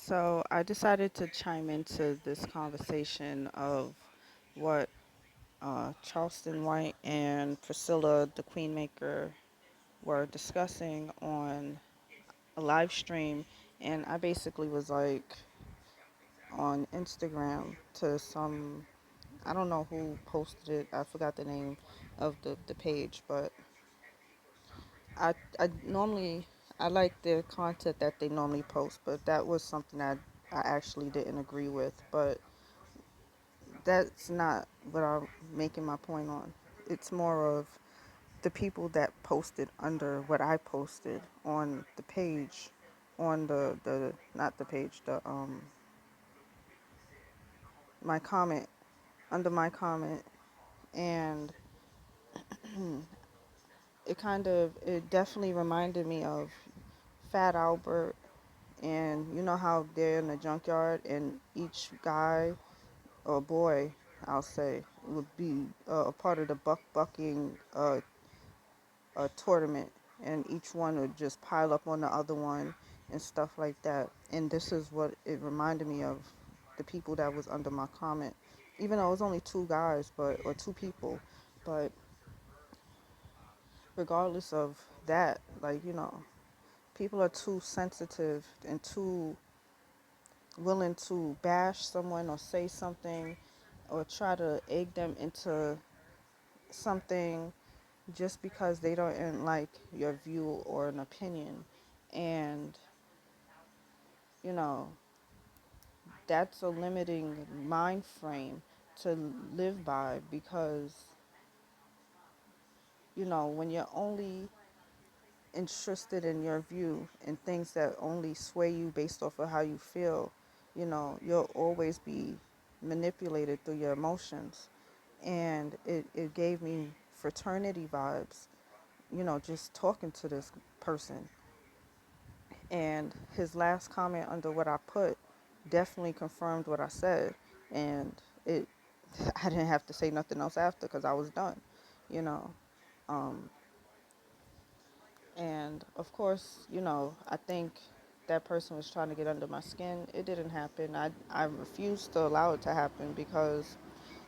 So I decided to chime into this conversation of what Charleston White and Priscilla, the Queenmaker, were discussing on a live stream. And I basically was like on Instagram to some, I don't know who posted it. I forgot the name of the page, but I normally, I like the content that they normally post, but that was something that I actually didn't agree with. But that's not what I'm making my point on. It's more of the people that posted under what I posted on the page, on the not the page, the my comment, under my comment. And it definitely reminded me of Fat Albert. And you know how they're in the junkyard and each guy or boy, I'll say, would be a part of the bucking a tournament, and each one would just pile up on the other one and stuff like that. And this is what it reminded me of, the people that was under my comment, even though it was only two guys, but or two people, but regardless of that, like people are too sensitive and too willing to bash someone or say something or try to egg them into something just because they don't like your view or an opinion. And, you know, that's a limiting mind frame to live by because, when you're only interested in your view and things that only sway you based off of how you feel, you'll always be manipulated through your emotions. And it gave me fraternity vibes, just talking to this person. And his last comment under what I put definitely confirmed what I said. And it, I didn't have to say nothing else after because I was done, you know. Um, and of course, I think that person was trying to get under my skin. It didn't happen. I refused to allow it to happen because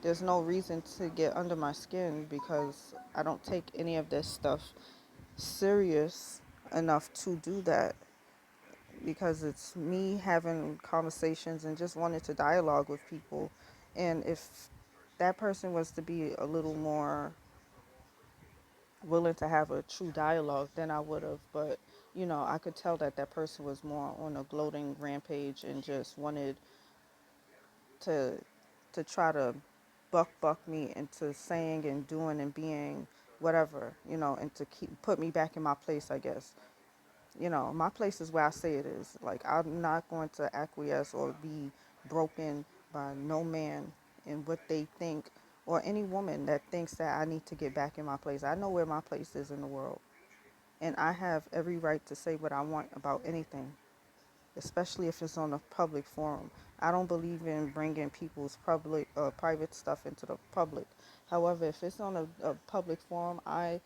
there's no reason to get under my skin because I don't take any of this stuff serious enough to do that, because it's me having conversations and just wanting to dialogue with people. And if that person was to be a little more willing to have a true dialogue, then I would have. But, I could tell that that person was more on a gloating rampage and just wanted to try to buck me into saying and doing and being whatever, and to keep put me back in my place, I guess. My place is where I say it is. Like, I'm not going to acquiesce or be broken by no man in what they think, or any woman that thinks that I need to get back in my place. I know where my place is in the world, and I have every right to say what I want about anything, especially if it's on a public forum. I don't believe in bringing people's private stuff into the public. However, if it's on a public forum, I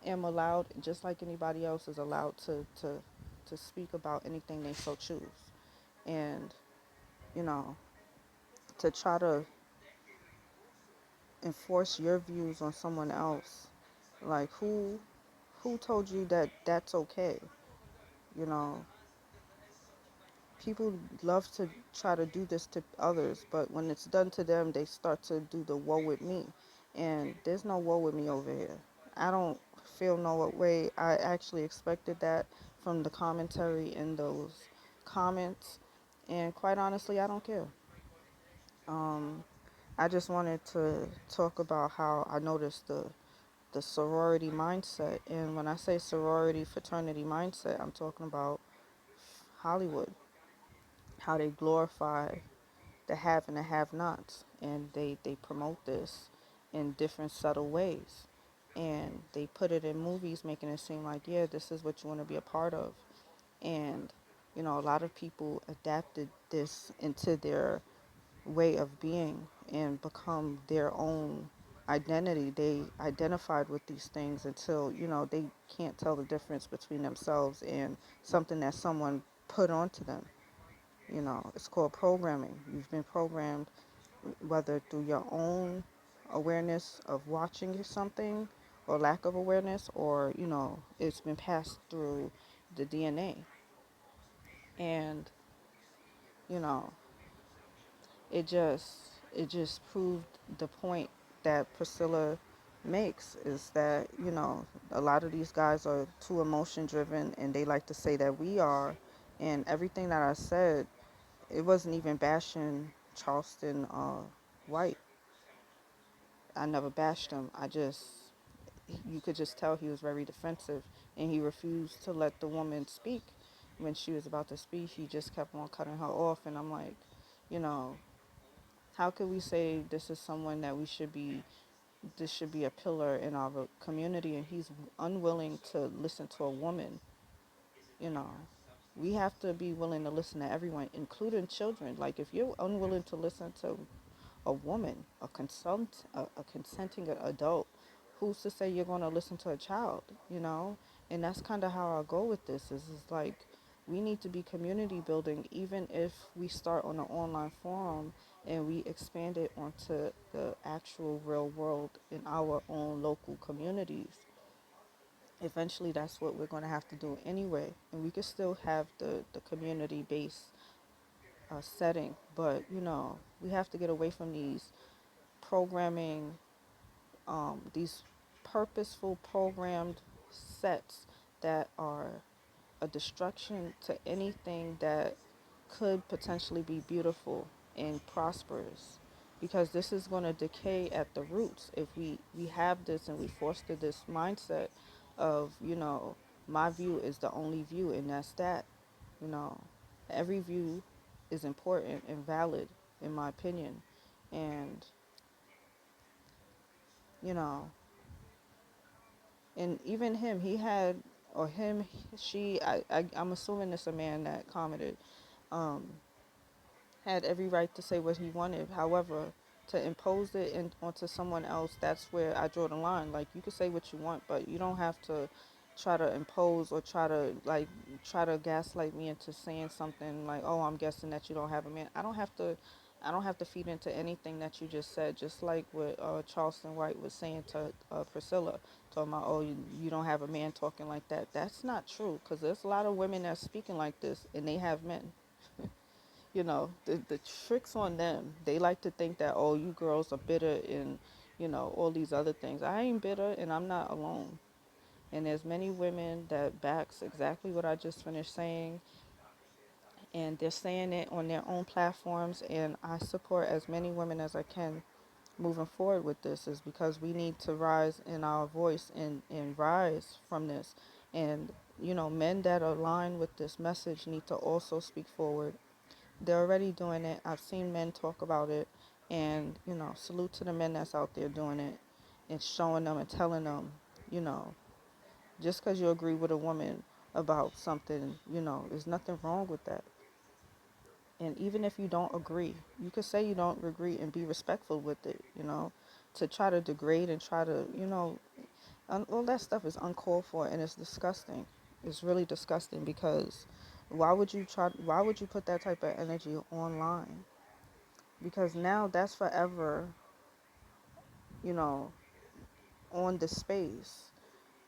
am allowed, just like anybody else is allowed to speak about anything they so choose. And, you know, to try to enforce your views on someone else, like who told you that that's okay? You know, people love to try to do this to others, but when it's done to them, they start to do the woe with me. And there's no woe with me over here. I don't feel no way. I actually expected that from the commentary in those comments. And quite honestly, I don't care. Um, I just wanted to talk about how I noticed the sorority mindset. And when I say sorority, fraternity mindset, I'm talking about Hollywood, how they glorify the have and the have nots, and they promote this in different subtle ways, and they put it in movies making it seem like, yeah, this is what you want to be a part of. And a lot of people adapted this into their way of being and become their own identity. They identified with these things until they can't tell the difference between themselves and something that someone put onto them. It's called programming. You've been programmed, whether through your own awareness of watching something or lack of awareness, or, it's been passed through the DNA. And, you know, it just proved the point that Priscilla makes, is that, a lot of these guys are too emotion driven, and they like to say that we are. And everything that I said, it wasn't even bashing Charleston White. I never bashed him. You could just tell he was very defensive, and he refused to let the woman speak. When she was about to speak, he just kept on cutting her off. And I'm like, you know, how could we say this is someone that this should be a pillar in our community, and he's unwilling to listen to a woman? You know, we have to be willing to listen to everyone, including children. Like, if you're unwilling to listen to a woman, a consenting adult, who's to say you're going to listen to a child, And that's kind of how I go with this, is like, we need to be community building, even if we start on an online forum and we expand it onto the actual real world in our own local communities. Eventually, that's what we're going to have to do anyway. And we can still have the community based setting, but, we have to get away from programming, these purposeful programmed sets that are a destruction to anything that could potentially be beautiful and prosperous. Because this is going to decay at the roots if we have this and we foster this mindset of, my view is the only view, and that's that. You know, every view is important and valid, in my opinion. And, you know, and even him, he had, or him, she, I'm assuming it's a man that commented, um, had every right to say what he wanted. However, to impose it onto someone else, that's where I draw the line. Like, you can say what you want, but you don't have to try to impose, or try to gaslight me into saying something like, "Oh, I'm guessing that you don't have a man." I don't have to feed into anything that you just said. Just like what Charleston White was saying to Priscilla, talking about, "Oh, you don't have a man talking like that." That's not true, because there's a lot of women that's speaking like this, and they have men. The tricks on them. They like to think that, oh, you girls are bitter, and, all these other things. I ain't bitter, and I'm not alone. And there's many women that backs exactly what I just finished saying, and they're saying it on their own platforms. And I support as many women as I can moving forward with this, is because we need to rise in our voice, and rise from this. And, men that align with this message need to also speak forward. They're already doing it. I've seen men talk about it. And, salute to the men that's out there doing it, and showing them and telling them, you know, just because you agree with a woman about something, there's nothing wrong with that. And even if you don't agree, you could say you don't agree and be respectful with it, To try to degrade and try to, all that stuff is uncalled for, and it's disgusting. It's really disgusting, because why would you put that type of energy online? Because now that's forever, you know, on the space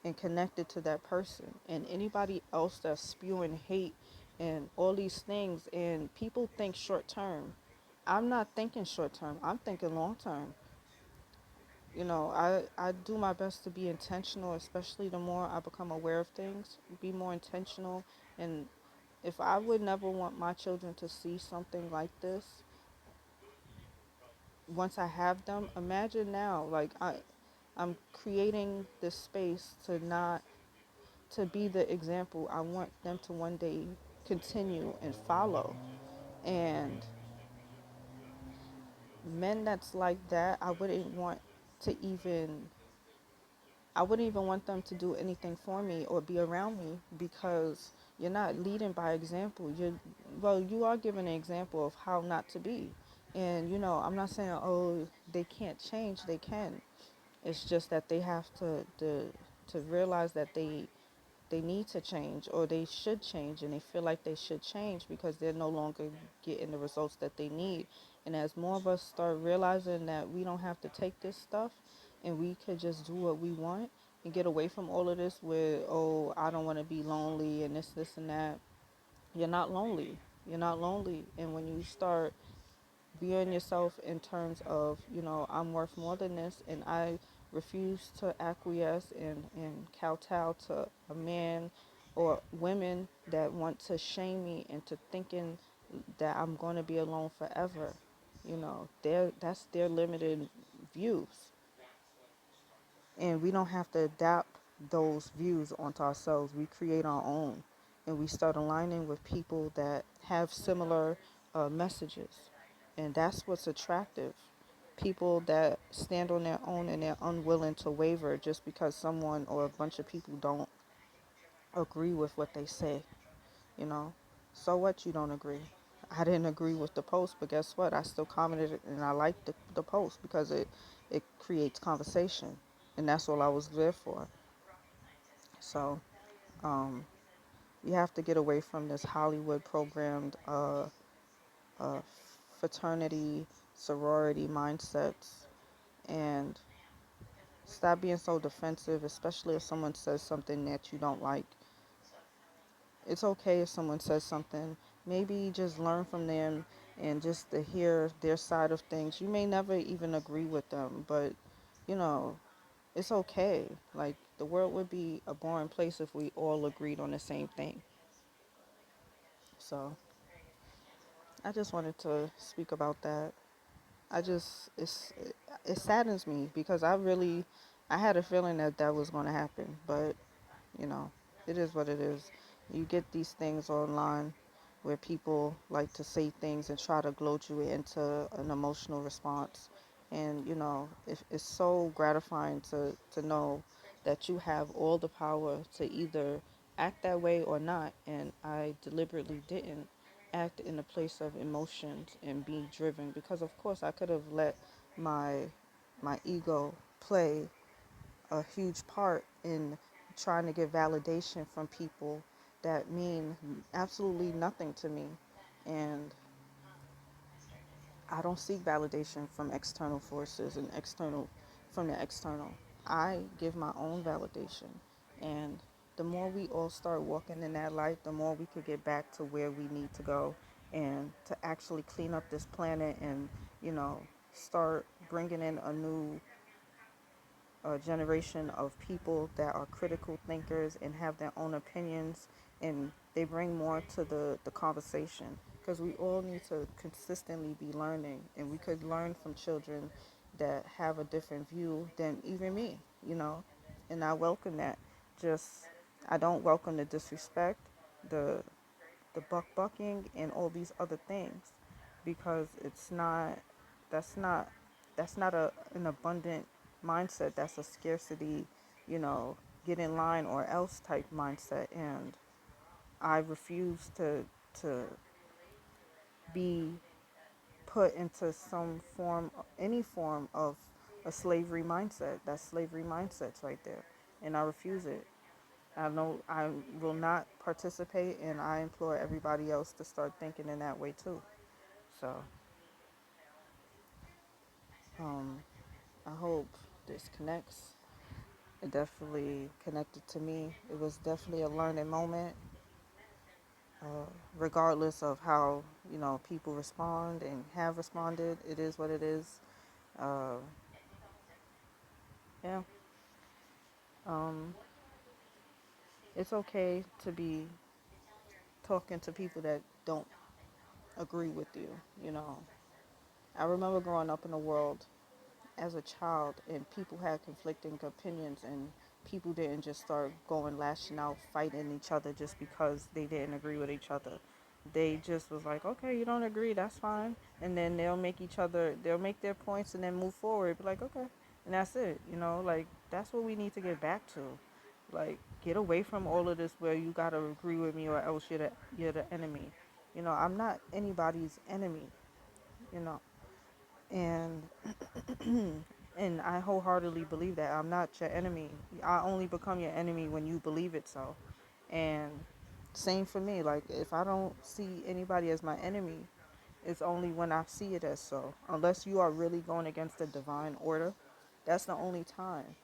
and connected to that person. And anybody else that's spewing hate and all these things, and people think short term. I'm not thinking short term, I'm thinking long term. I do my best to be intentional, especially the more I become aware of things, be more intentional. And if I would never want my children to see something like this, once I have them, imagine now, like, I'm creating this space to be the example I want them to one day continue and follow. And men that's like that, to even I wouldn't even want them to do anything for me or be around me, because you're not leading by example. You are giving an example of how not to be. And, I'm not saying, oh, they can't change. They can. It's just that they have to realize that they they need to change or they should change, and they feel like they should change because they're no longer getting the results that they need. And as more of us start realizing that we don't have to take this stuff and we could just do what we want and get away from all of this with, oh, I don't want to be lonely and this and that. You're not lonely. You're not lonely. And when you start being yourself in terms of, I'm worth more than this, and I refuse to acquiesce and kowtow to a man or women that want to shame me into thinking that I'm going to be alone forever. That's their limited views, and we don't have to adapt those views onto ourselves. We create our own, and we start aligning with people that have similar messages, and that's what's attractive. People that stand on their own and they're unwilling to waver just because someone or a bunch of people don't agree with what they say. you know so what, you don't agree? I didn't agree with the post, but guess what, I still commented and I liked the post because it creates conversation, and that's all I was there for. So um, you have to get away from this Hollywood programmed uh, fraternity, sorority mindsets, and stop being so defensive, especially if someone says something that you don't like. It's okay if someone says something. Maybe just learn from them and just to hear their side of things. You may never even agree with them, but you know, it's okay. Like, the world would be a boring place if we all agreed on the same thing. So I just wanted to speak about that. I just it saddens me because I had a feeling that that was going to happen, but you know, it is what it is. You get these things online where people like to say things and try to gloat you into an emotional response. And, it's so gratifying to know that you have all the power to either act that way or not. And I deliberately didn't act in a place of emotions and be driven because, of course, I could have let my my ego play a huge part in trying to get validation from people that mean absolutely nothing to me. And I don't seek validation from external forces and from the external. I give my own validation. And the more we all start walking in that light, the more we could get back to where we need to go and to actually clean up this planet and, you know, start bringing in a generation of people that are critical thinkers and have their own opinions, and they bring more to the conversation, because we all need to consistently be learning, and we could learn from children that have a different view than even me, and I welcome that. Just, I don't welcome the disrespect, the bucking, and all these other things, because it's not that's not that's not an abundant mindset. That's a scarcity, you know, get in line or else type mindset. And I refuse to be put into any form of a slavery mindset. That's slavery mindsets right there, and I refuse it. I know I will not participate, and I implore everybody else to start thinking in that way too. So, um, I hope this connects. It definitely connected to me. It was definitely a learning moment, regardless of how, people respond and have responded. It is what it is. Uh, yeah. Um, it's okay to be talking to people that don't agree with you. You know, I remember growing up in a world as a child, and people had conflicting opinions, and people didn't just start going lashing out, fighting each other just because they didn't agree with each other. They just was like, okay, you don't agree, that's fine, and then they'll make their points and then move forward, be like, okay, and that's it. Like, that's what we need to get back to. Like, get away from all of this where you gotta agree with me or else you're the enemy. I'm not anybody's enemy. you know and and I wholeheartedly believe that I'm not your enemy. I only become your enemy when you believe it so. And same for me. Like, if I don't see anybody as my enemy, it's only when I see it as so. Unless you are really going against the divine order, that's the only time.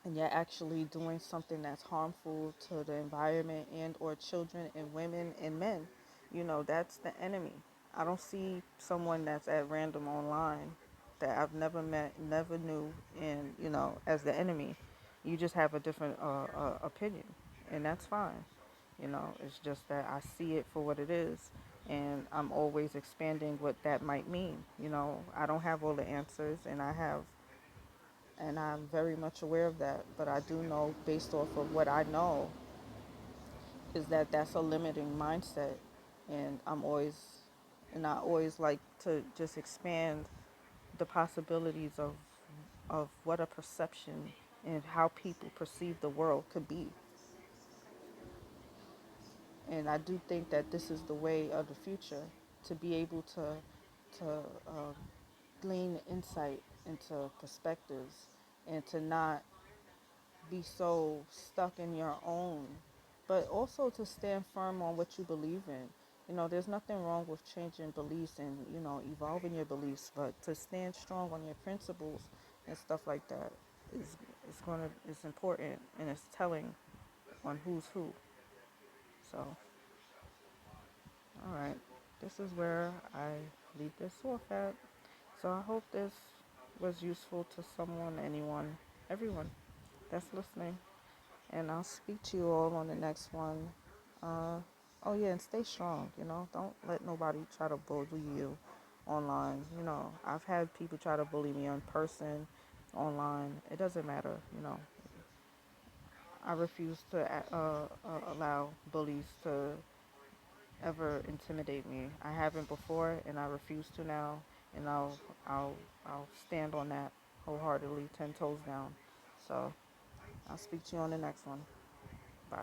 And you're actually doing something that's harmful to the environment and or children and women and men. That's the enemy. I don't see someone that's at random online that I've never met, never knew, and as the enemy. You just have a different opinion, and that's fine. It's just that I see it for what it is, and I'm always expanding what that might mean. I don't have all the answers, and I'm very much aware of that. But I do know, based off of what I know, is that that's a limiting mindset, and I always like to just expand the possibilities of what a perception and how people perceive the world could be. And I do think that this is the way of the future, to be able to glean insight into perspectives, and to not be so stuck in your own, but also to stand firm on what you believe in. There's nothing wrong with changing beliefs and evolving your beliefs, but to stand strong on your principles and stuff like that is important, and it's telling on who's who. So, all right, this is where I leave this off at. So I hope this was useful to someone, anyone, everyone that's listening. And I'll speak to you all on the next one. Uh, oh, yeah, and stay strong. Don't let nobody try to bully you online. I've had people try to bully me in person, online. It doesn't matter. I refuse to allow bullies to ever intimidate me. I haven't before, and I refuse to now. And I'll, I'll stand on that wholeheartedly, 10 toes down. So I'll speak to you on the next one. Bye.